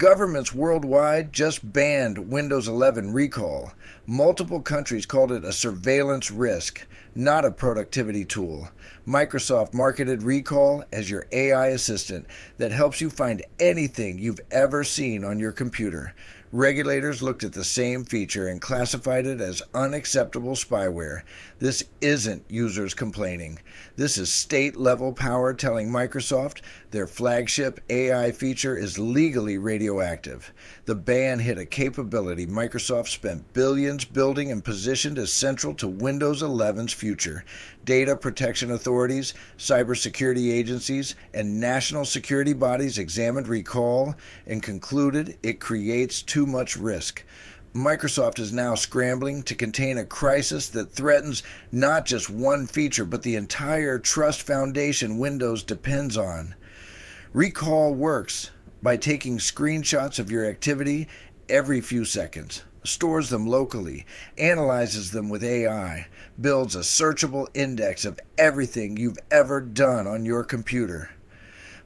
Governments worldwide just banned Windows 11 recall. Multiple countries called it a surveillance risk, not a productivity tool. Microsoft marketed Recall as your AI assistant that helps you find anything you've ever seen on your computer. Regulators looked at the same feature and classified it as unacceptable spyware. This isn't users complaining. This is state-level power telling Microsoft their flagship AI feature is legally radioactive. The ban hit a capability Microsoft spent billions building and positioned as central to Windows 11's future. Data protection authorities, cybersecurity agencies, and national security bodies examined Recall and concluded it creates too much risk. Microsoft is now scrambling to contain a crisis that threatens not just one feature, but the entire trust foundation Windows depends on. Recall works by taking screenshots of your activity every few seconds, stores them locally, analyzes them with AI, builds a searchable index of everything you've ever done on your computer.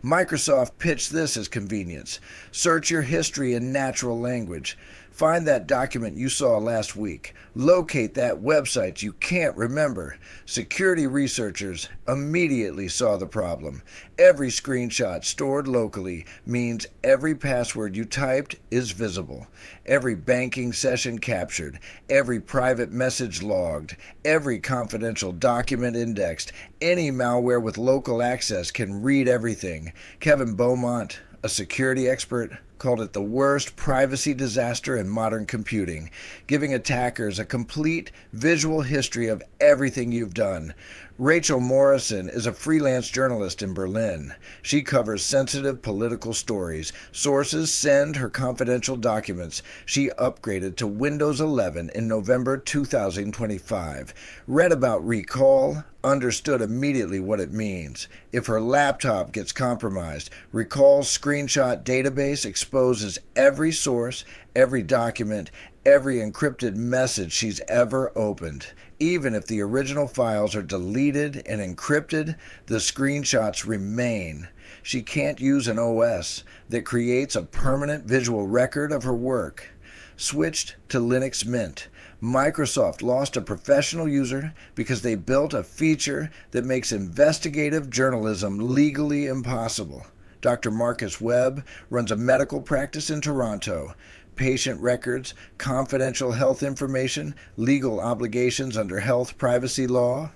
Microsoft pitched this as convenience. Search your history in natural language. Find that document you saw last week. Locate that website you can't remember. Security researchers immediately saw the problem. Every screenshot stored locally means every password you typed is visible. Every banking session captured. Every private message logged. Every confidential document indexed. Any malware with local access can read everything. Kevin Beaumont, a security expert, called it the worst privacy disaster in modern computing, giving attackers a complete visual history of everything you've done. Rachel Morrison is a freelance journalist in Berlin. She covers sensitive political stories. Sources send her confidential documents. She upgraded to Windows 11 in November 2025. Read about Recall, understood immediately what it means. If her laptop gets compromised, Recall's screenshot database exposes every source, every document, every encrypted message she's ever opened. Even if the original files are deleted and encrypted, the screenshots remain. She can't use an OS that creates a permanent visual record of her work. Switched to Linux Mint. Microsoft lost a professional user because they built a feature that makes investigative journalism legally impossible. Dr. Marcus Webb runs a medical practice in Toronto. Patient records, confidential health information, legal obligations under health privacy law.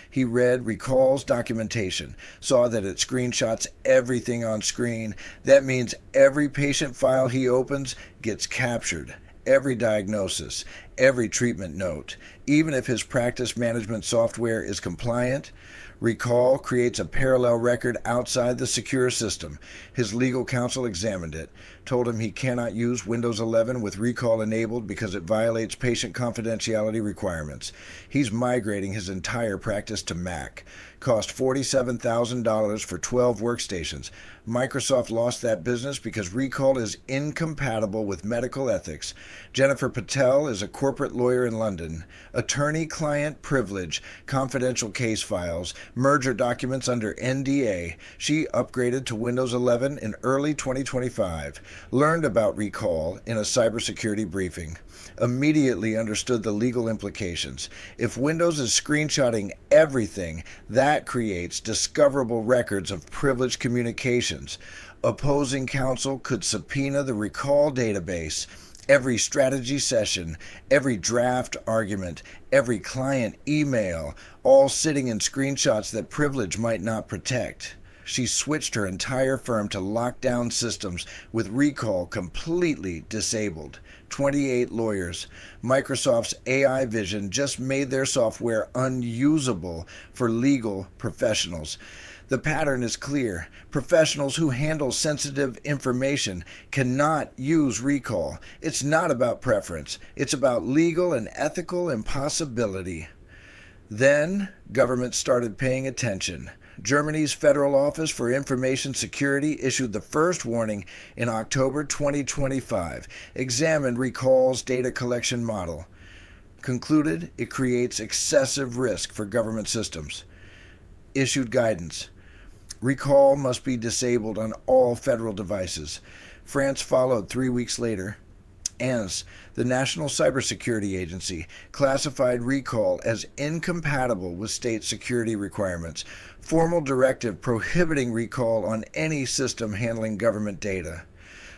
He read Recall's documentation, saw that it screenshots everything on screen. That means every patient file he opens gets captured. Every diagnosis, every treatment note. Even if his practice management software is compliant, Recall creates a parallel record outside the secure system. His legal counsel examined it, told him he cannot use Windows 11 with Recall enabled because it violates patient confidentiality requirements. He's migrating his entire practice to Mac. Cost $47,000 for 12 workstations. Microsoft lost that business because Recall is incompatible with medical ethics. Jennifer Patel is a corporate lawyer in London. Attorney-client privilege, confidential case files, merger documents under NDA. She upgraded to Windows 11 in early 2025. Learned about Recall in a cybersecurity briefing. Immediately understood the legal implications. If Windows is screenshotting everything, that creates discoverable records of privileged communications. Opposing counsel could subpoena the Recall database, every strategy session, every draft argument, every client email, all sitting in screenshots that privilege might not protect. She switched her entire firm to lockdown systems with Recall completely disabled. 28 lawyers. Microsoft's AI vision just made their software unusable for legal professionals. The pattern is clear. Professionals who handle sensitive information cannot use Recall. It's not about preference. It's about legal and ethical impossibility. Then, government started paying attention. Germany's Federal Office for Information Security issued the first warning in October 2025, examined Recall's data collection model, concluded it creates excessive risk for government systems, issued guidance. Recall must be disabled on all federal devices. France followed 3 weeks later. ANS, the National Cybersecurity Agency, classified recall as incompatible with state security requirements, formal directive prohibiting recall on any system handling government data.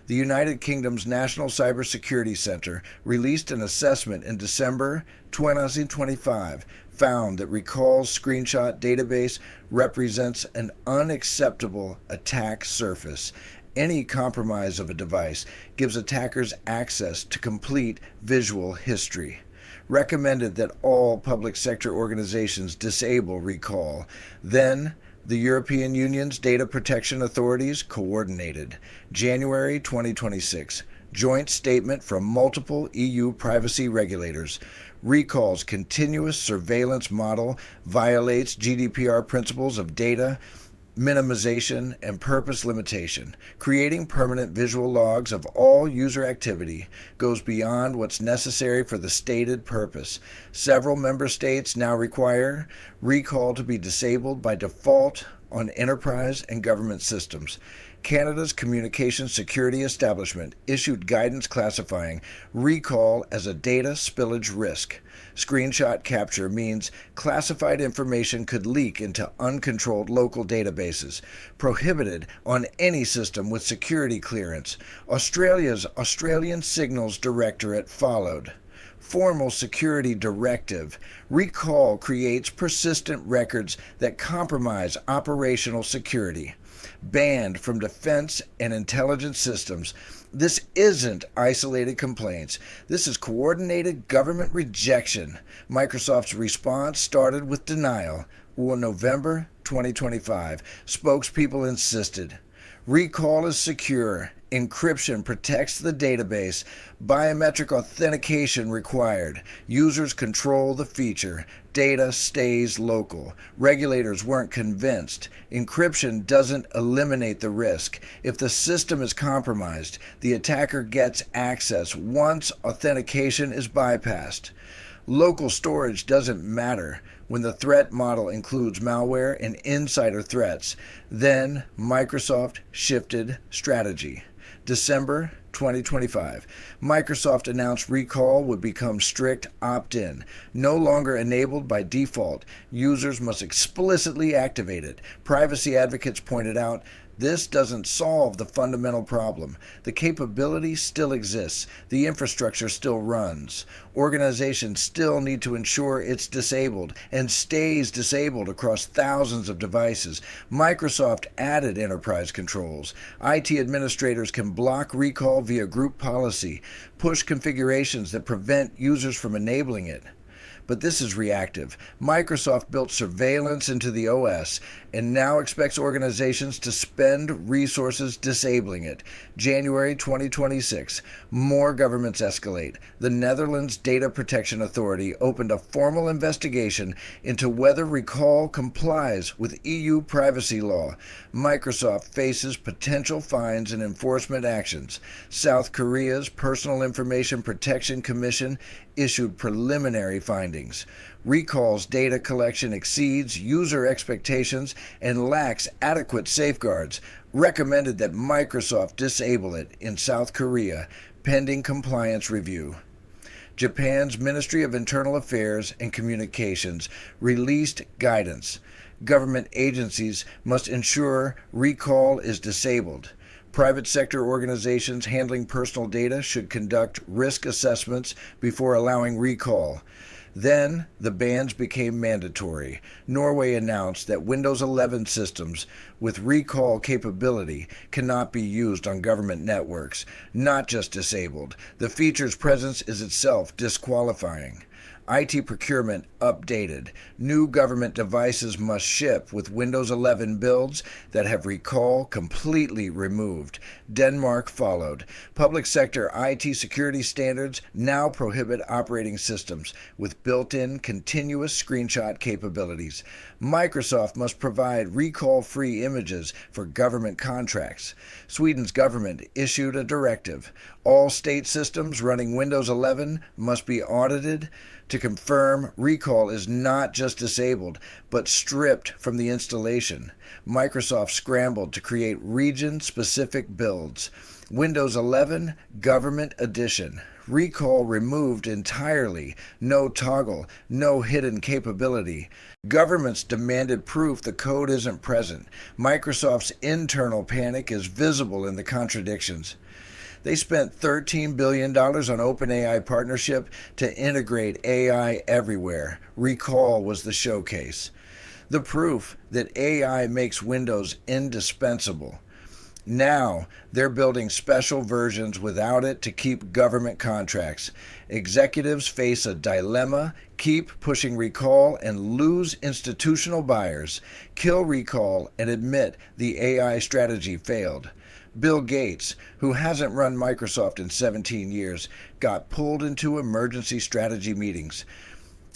The United Kingdom's National Cybersecurity Center released an assessment in December 2025 found that Recall's screenshot database represents an unacceptable attack surface. Any compromise of a device gives attackers access to complete visual history. Recommended that all public sector organizations disable Recall. Then, the European Union's data protection authorities coordinated. January 2026. Joint statement from multiple EU privacy regulators. Recall's continuous surveillance model violates GDPR principles of data minimization and purpose limitation. Creating permanent visual logs of all user activity goes beyond what's necessary for the stated purpose. Several member states now require recall to be disabled by default on enterprise and government systems. Canada's Communications Security Establishment issued guidance classifying recall as a data spillage risk. Screenshot capture means classified information could leak into uncontrolled local databases, prohibited on any system with security clearance. Australia's Australian Signals Directorate followed. Formal security directive. Recall creates persistent records that compromise operational security. Banned from defense and intelligence systems. This isn't isolated complaints. This is coordinated government rejection. Microsoft's response started with denial. On November 2025, spokespeople insisted. Recall is secure. Encryption protects the database. Biometric authentication required. Users control the feature. Data stays local. Regulators weren't convinced. Encryption doesn't eliminate the risk. If the system is compromised, the attacker gets access once authentication is bypassed. Local storage doesn't matter when the threat model includes malware and insider threats. Then Microsoft shifted strategy. December 2025, Microsoft announced recall would become strict opt-in, no longer enabled by default. Users must explicitly activate it. Privacy advocates pointed out this doesn't solve the fundamental problem. The capability still exists. The infrastructure still runs. Organizations still need to ensure it's disabled and stays disabled across thousands of devices. Microsoft added enterprise controls. IT administrators can block recall via group policy, push configurations that prevent users from enabling it. But this is reactive. Microsoft built surveillance into the OS and now expects organizations to spend resources disabling it. January 2026, more governments escalate. The Netherlands Data Protection Authority opened a formal investigation into whether recall complies with EU privacy law. Microsoft faces potential fines and enforcement actions. South Korea's Personal Information Protection Commission issued preliminary findings. Recall's data collection exceeds user expectations and lacks adequate safeguards. Recommended that Microsoft disable it in South Korea, pending compliance review. Japan's Ministry of Internal Affairs and Communications released guidance. Government agencies must ensure recall is disabled. Private sector organizations handling personal data should conduct risk assessments before allowing recall. Then, the bans became mandatory. Norway announced that Windows 11 systems with recall capability cannot be used on government networks, not just disabled. The feature's presence is itself disqualifying. IT procurement updated. New government devices must ship with Windows 11 builds that have recall completely removed. Denmark followed. Public sector IT security standards now prohibit operating systems with built-in continuous screenshot capabilities. Microsoft must provide recall-free images for government contracts. Sweden's government issued a directive. All state systems running Windows 11 must be audited to confirm recall is not just disabled, but stripped from the installation. Microsoft scrambled to create region-specific builds. Windows 11 Government Edition. Recall removed entirely. No toggle. No hidden capability. Governments demanded proof the code isn't present. Microsoft's internal panic is visible in the contradictions. They spent $13 billion on OpenAI partnership to integrate AI everywhere. Recall was the showcase. The proof that AI makes Windows indispensable. Now, they're building special versions without it to keep government contracts. Executives face a dilemma: keep pushing recall and lose institutional buyers, kill recall and admit the AI strategy failed. Bill Gates, who hasn't run Microsoft in 17 years, got pulled into emergency strategy meetings.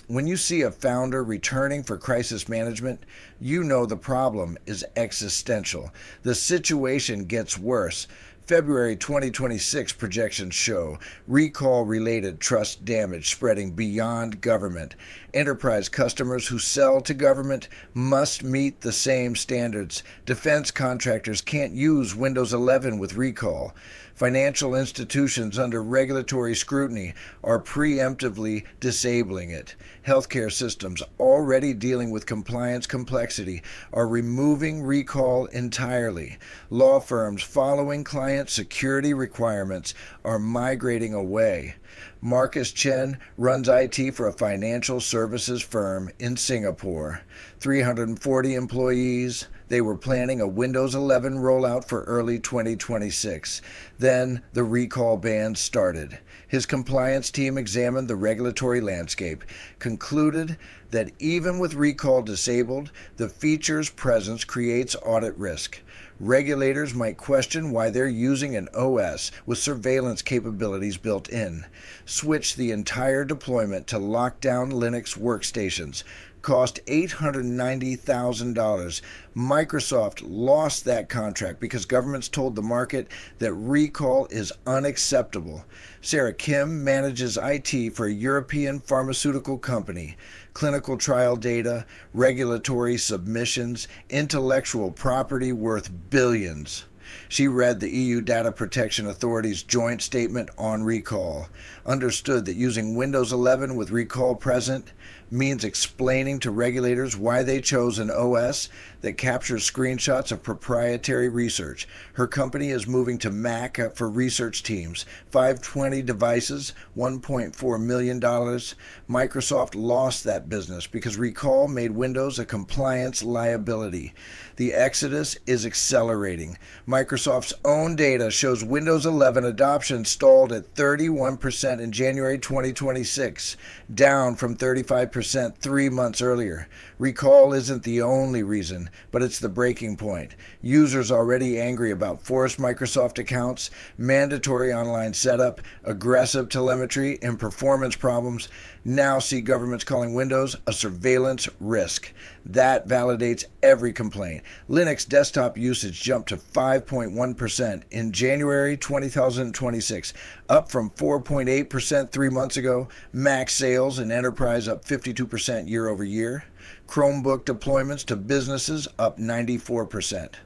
When you see a founder returning for crisis management, you know the problem is existential. The situation gets worse. February 2026 projections show recall-related trust damage spreading beyond government. Enterprise customers who sell to government must meet the same standards. Defense contractors can't use Windows 11 with recall. Financial institutions under regulatory scrutiny are preemptively disabling it. Healthcare systems already dealing with compliance complexity are removing recall entirely. Law firms following client security requirements are migrating away. Marcus Chen runs IT for a financial services firm in Singapore. 340 employees. They were planning a Windows 11 rollout for early 2026. Then the recall ban started. His compliance team examined the regulatory landscape, concluded that even with recall disabled, the feature's presence creates audit risk. Regulators might question why they're using an OS with surveillance capabilities built in. Switch the entire deployment to lockdown Linux workstations. Cost $890,000. Microsoft lost that contract because governments told the market that recall is unacceptable. Sarah Kim manages IT for a European pharmaceutical company. Clinical trial data, regulatory submissions, intellectual property worth billions. She read the EU Data Protection Authority's joint statement on recall, understood that using Windows 11 with recall present means explaining to regulators why they chose an OS that captures screenshots of proprietary research. Her company is moving to Mac for research teams. 520 devices, $1.4 million. Microsoft lost that business because recall made Windows a compliance liability. The exodus is accelerating. Microsoft's own data shows Windows 11 adoption stalled at 31% in January 2026, down from 35% 3 months earlier. Recall isn't the only reason, but it's the breaking point. Users already angry about forced Microsoft accounts, mandatory online setup, aggressive telemetry, and performance problems now see governments calling Windows a surveillance risk. That validates every complaint. Linux desktop usage jumped to 5.1% in January 2026, up from 4.8% 3 months ago. Mac sales and enterprise up 52% year over year. Chromebook deployments to businesses up 94%.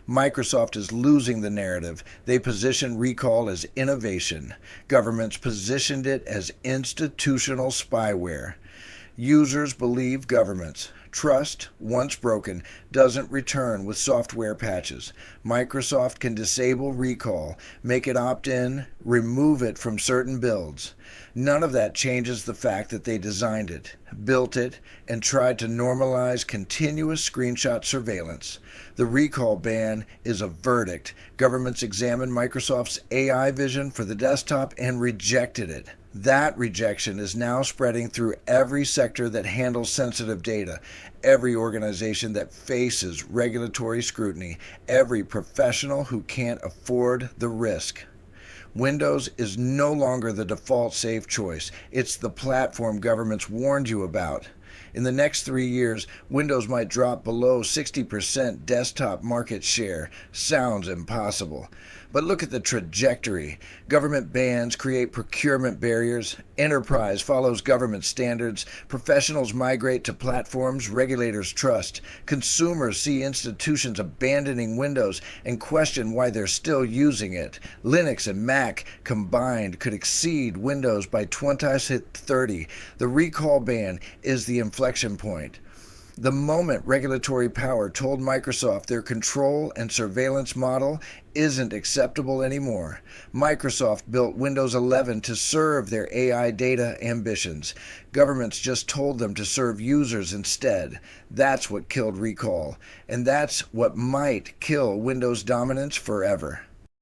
Microsoft is losing the narrative. They position recall as innovation. Governments positioned it as institutional spyware. Users believe governments. Trust, once broken, doesn't return with software patches. Microsoft can disable recall, make it opt-in, remove it from certain builds. None of that changes the fact that they designed it, built it, and tried to normalize continuous screenshot surveillance. The recall ban is a verdict. Governments examined Microsoft's AI vision for the desktop and rejected it. That rejection is now spreading through every sector that handles sensitive data, every organization that faces regulatory scrutiny, every professional who can't afford the risk. Windows is no longer the default safe choice. It's the platform governments warned you about. In the next 3 years, Windows might drop below 60% desktop market share. Sounds impossible. But look at the trajectory. Government bans create procurement barriers, enterprise follows government standards, professionals migrate to platforms regulators trust, consumers see institutions abandoning Windows and question why they're still using it. Linux and Mac combined could exceed Windows by 2030. The recall ban is the inflection point. The moment regulatory power told Microsoft their control and surveillance model isn't acceptable anymore. Microsoft built Windows 11 to serve their AI data ambitions. Governments just told them to serve users instead. That's what killed recall, and that's what might kill Windows dominance forever.